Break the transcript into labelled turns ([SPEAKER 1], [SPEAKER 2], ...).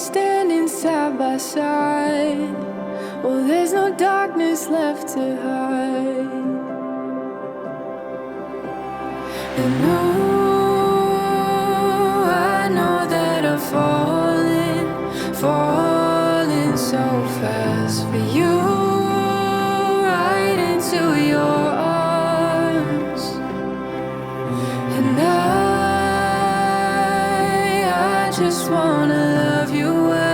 [SPEAKER 1] standing side by side. Well, there's no darkness left to hide. And I know that I've fallen so fast for you, right into your arms. And I just wanna love you well.